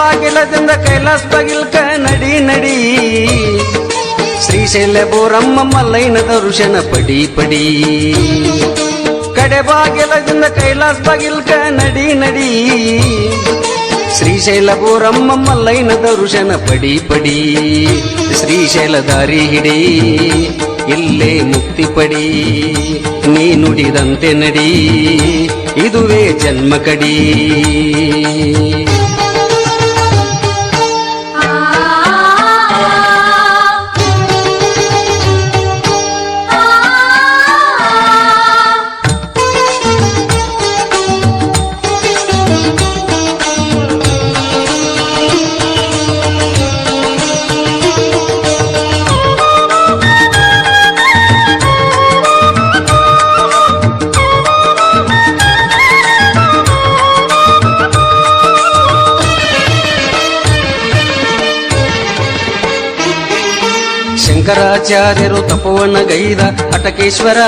ಬಾಗಿಲದಿಂದ ಕೈಲಾಸ ಬಾಗಿಲ್ಕ ನಡಿ ನಡಿ ಶ್ರೀಶೈಲ ಬೋರಮ್ಮ ಮಲ್ಲಯ್ಯನ ದರ್ಶನ ಪಡಿ ಪಡಿ ಕಡೆ ಬಾಗಿಲದಿಂದ ಕೈಲಾಸ ಬಾಗಿಲ್ಕ ನಡಿ ನಡಿ ಶ್ರೀಶೈಲ ಬೋರಮ್ಮ ಮಲ್ಲಯ್ಯನ ದರ್ಶನ ಪಡಿ ಪಡಿ ಶ್ರೀಶೈಲ ದಾರಿ ಹಿಡಿ ಇಲ್ಲೇ ಮುಕ್ತಿ ಪಡಿ ನೀ ನುಡಿದಂತೆ ನಡಿ ಇದುವೇ ಜನ್ಮ ಕಡಿ ಶಂಕರಾಚಾರ್ಯರು ತಪವನ ಗೈದ ಅಟಕೇಶ್ವರ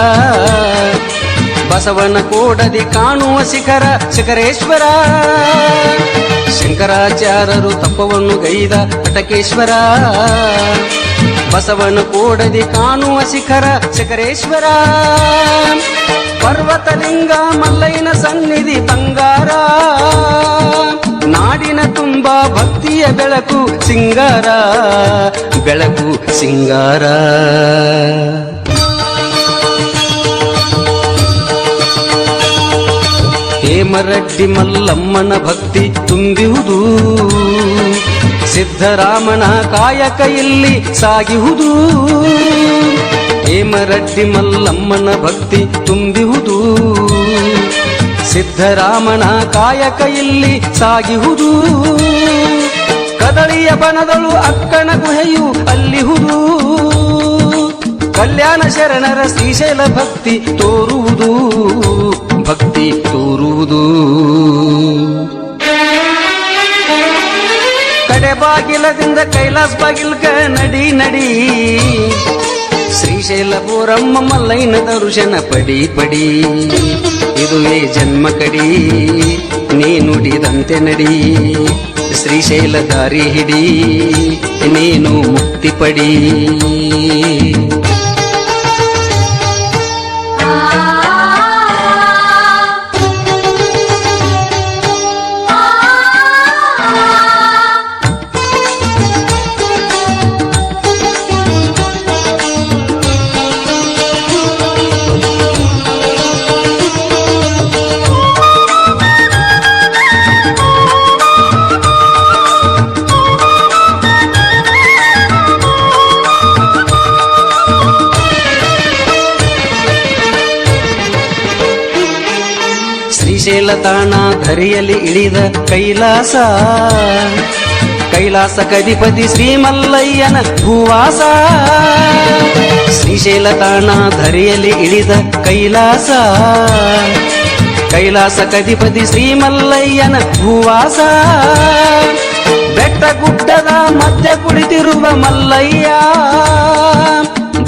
ಬಸವನ ಕೋಡದಿ ಕಾಣುವ ಶಿಖರ ಶಿಖರೇಶ್ವರ ಶಂಕರಾಚಾರ್ಯರು ತಪವನ್ನು ಗೈದ ಅಟಕೇಶ್ವರ ಬಸವನ ಕೋಡದಿ ಕಾಣುವ ಶಿಖರ ಶಿಖರೇಶ್ವರ ಪರ್ವತಲಿಂಗ ಮಲ್ಲಯ್ಯನ ಸನ್ನಿಧಿ ಬಂಗಾರ ನಾಡಿನ ತುಂಬಾ ಭಕ್ತಿಯ ಬೆಳಕು ಸಿಂಗಾರ ಬೆಳಕು ಸಿಂಗಾರ ಹೇಮರೆಡ್ಡಿ ಮಲ್ಲಮ್ಮನ ಭಕ್ತಿ ತುಂಬಿಹುದು ಸಿದ್ದರಾಮನ ಕಾಯಕ ಇಲ್ಲಿ ಸಾಗಿಹುದು ಹೇಮರೆಡ್ಡಿ ಮಲ್ಲಮ್ಮನ ಭಕ್ತಿ ತುಂಬಿಹುದು ಸಿದ್ದರಾಮನ ಕಾಯಕ ಇಲ್ಲಿ ಸಾಗಿಹುದು ಕದಳಿಯ ಬನದಳು ಅಕ್ಕನ ಗುಹೆಯು ಅಲ್ಲಿಹುದು ಕಲ್ಯಾಣ ಶರಣರ ಶ್ರೀಶೈಲ ಭಕ್ತಿ ತೋರುವುದು ಭಕ್ತಿ ತೋರುವುದು ಕಡೆ ಬಾಗಿಲದಿಂದ ಕೈಲಾಸ ಬಾಗಿಲ್ಕ ನಡಿ ನಡಿ ಶ್ರೀಶೈಲ ಬೋರಮ್ಮ ಮಲ್ಲಯ್ಯನ ದರ್ಶನ ಪಡಿ ಪಡಿ ಇದುವೇ ಜನ್ಮ ಕಡಿ ನೀ ನುಡಿದಂತೆ ನಡಿ ಶ್ರೀಶೈಲ ದಾರಿ ಹಿಡಿ ನೀನು ಮುಕ್ತಿ ಪಡಿ ಶ್ರೀಶೈಲ ತಾಣ ಧರೆಯಲ್ಲಿ ಇಳಿದ ಕೈಲಾಸ ಕೈಲಾಸ ಕಧಿಪತಿ ಶ್ರೀಮಲ್ಲಯ್ಯನ ಭೂವಾಸ ಶ್ರೀಶೈಲ ತಾಣ ಧರೆಯಲ್ಲಿ ಇಳಿದ ಕೈಲಾಸ ಕೈಲಾಸ ಕಧಿಪತಿ ಶ್ರೀಮಲ್ಲಯ್ಯನ ಭೂವಾಸ ಬೆಟ್ಟ ಗುಡ್ಡದ ಮಧ್ಯ ಕುಳಿತಿರುವ ಮಲ್ಲಯ್ಯ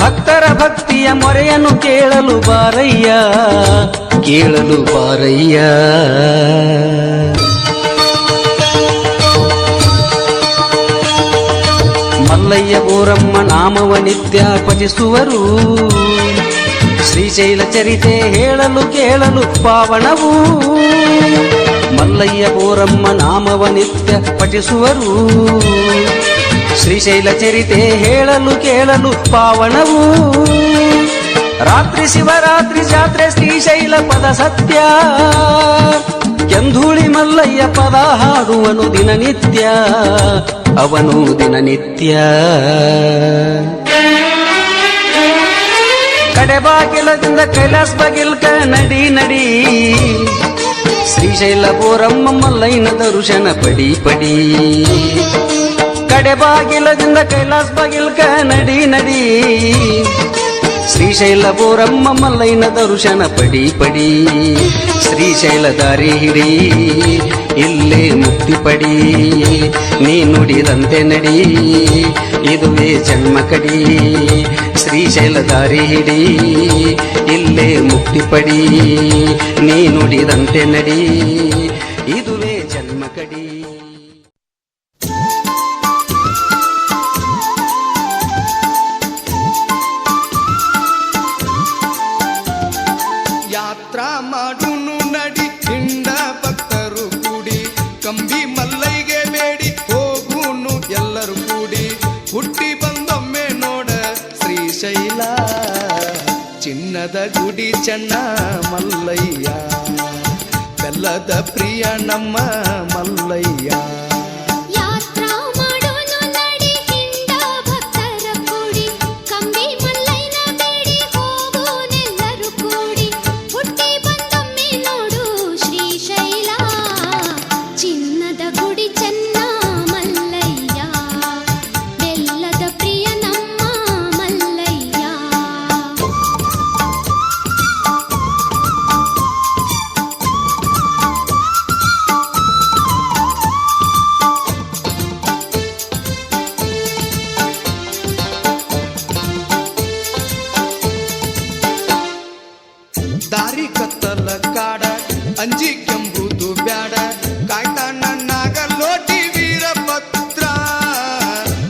ಭಕ್ತರ ಭಕ್ತಿಯ ಮೊರೆಯನ್ನು ಕೇಳಲು ಬಾರಯ್ಯ ಕೇಳಲು ಬಾರಯ್ಯ ಮಲ್ಲಯ್ಯ ಬೋರಮ್ಮ ನಾಮವ ನಿತ್ಯ ಪಠಿಸುವರು ಶ್ರೀಶೈಲ ಚರಿತೆ ಹೇಳಲು ಕೇಳಲು ಪಾವನವು ಮಲ್ಲಯ್ಯ ಬೋರಮ್ಮ ನಾಮವ ನಿತ್ಯ ಪಠಿಸುವರು ಶ್ರೀಶೈಲ ಚರಿತೆ ಹೇಳಲು ಕೇಳಲು ಪಾವನವು ರಾತ್ರಿ ಶಿವರಾತ್ರಿ ಜಾತ್ರೆ ಶ್ರೀಶೈಲ ಪದ ಸತ್ಯ ಕೆಂಧೂಳಿ ಮಲ್ಲಯ್ಯ ಪದ ಹಾಡುವನು ದಿನನಿತ್ಯ ಅವನು ದಿನನಿತ್ಯ ಕಡೆ ಬಾಗಿಲದಿಂದ ಕೈಲಾಸ ಬಾಗಿಲ್ಕ ನಡಿ ನಡಿ ಶ್ರೀಶೈಲ ಬೋರಮ್ಮ ಮಲ್ಲಯ್ಯನ ದರ್ಶನ ಪಡಿ ಪಡಿ ಕಡೆ ಬಾಗಿಲದಿಂದ ಕೈಲಾಸ ಬಾಗಿಲ್ಕ ನಡಿ ನಡಿ ಶ್ರೀಶೈಲ ಬೋರಮ್ಮ ಮಲ್ಲಯ್ಯನ ದರ್ಶನ ಪಡಿ ಪಡಿ ಶ್ರೀಶೈಲ ದಾರಿ ಹಿಡಿ ಇಲ್ಲೇ ಮುಕ್ತಿ ಪಡಿ ನೀ ನುಡಿದಂತೆ ನಡಿ ಇದುವೇ ಜನ್ಮ ಕಡಿ ಶ್ರೀಶೈಲ ದಾರಿ ಹಿಡಿ ಇಲ್ಲೇ ಮುಕ್ತಿ ಪಡಿ ನೀ ನುಡಿದಂತೆ ನಡಿ ಇದುವೇ ಜನ್ಮ ಕಡಿ. ಗುಡಿ ಚೆನ್ನ ಮಲ್ಲಯ್ಯ, ಬೆಲ್ಲದ ಪ್ರಿಯ ನಮ್ಮ ಮಲ್ಲಯ್ಯ. ಯಾತ್ರಾ ಮಾಡೋನು ನಡಿ ಹಿಂಡ ಭಕ್ತರ ಕೂಡಿ, ಕಂಬಿ ಮಲ್ಲಯ್ಯನ ಬೇಡಿ ಹೋಗೋನೆಲ್ಲರೂ ಕೂಡಿ. ಹುಟ್ಟಿ ಬಂದೊಮ್ಮೆ ನೋಡು ಶ್ರೀಶೈಲ, ಚಿನ್ನದ ಗುಡಿ ಚೆನ್ನ ಮಲ್ಲಯ್ಯ, ಬೆಲ್ಲದ ಪ್ರಿಯ ನಮ್ಮ ಮಲ್ಲಯ್ಯ. ದಾರಿ ಕತ್ತಲ ಕಾಡ ಅಂಜಿಕೆಂಬುದು ಬ್ಯಾಡ, ಕಾಯ್ತಾನ ನಾಗಲೋಟಿ ವೀರಭದ್ರ,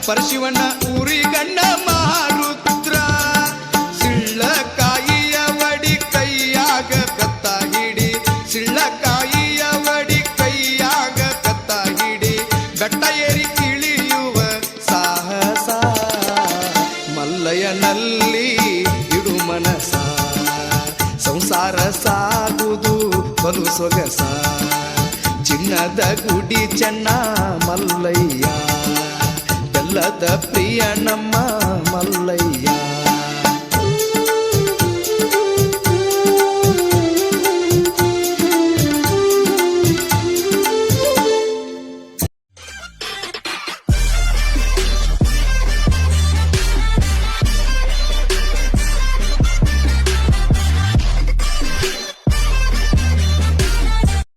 ಪರಶಿವನ ಊರಿಗಣ್ಣ ಮಾರುದ್ರ. ಸಿಳ್ಳಕಾಯಿಯ ವಡಿ ಕೈಯಾಗ ಕತ್ತ ಹಿಡಿ, ಸಿಳ್ಳಕಾಯಿಯ ವಡಿ ಕೈಯಾಗ ಕತ್ತ ಹಿಡಿ, ಬೆಟ್ಟ ಏರಿ ಇಳಿಯುವ ಸಾಹಸ ಮಲ್ಲಯ್ಯನಲ್ಲಿ ಇಡು ಮನಸ. ಸಂಸಾರ ಸಾಗುವುದು ಬಲು ಸೊಗಸ, ಚಿನ್ನದ ಗುಡಿ ಚೆನ್ನ ಮಲ್ಲಯ್ಯ, ಬೆಲ್ಲದ ಪ್ರಿಯ ನಮ್ಮ ಮಲ್ಲಯ್ಯ.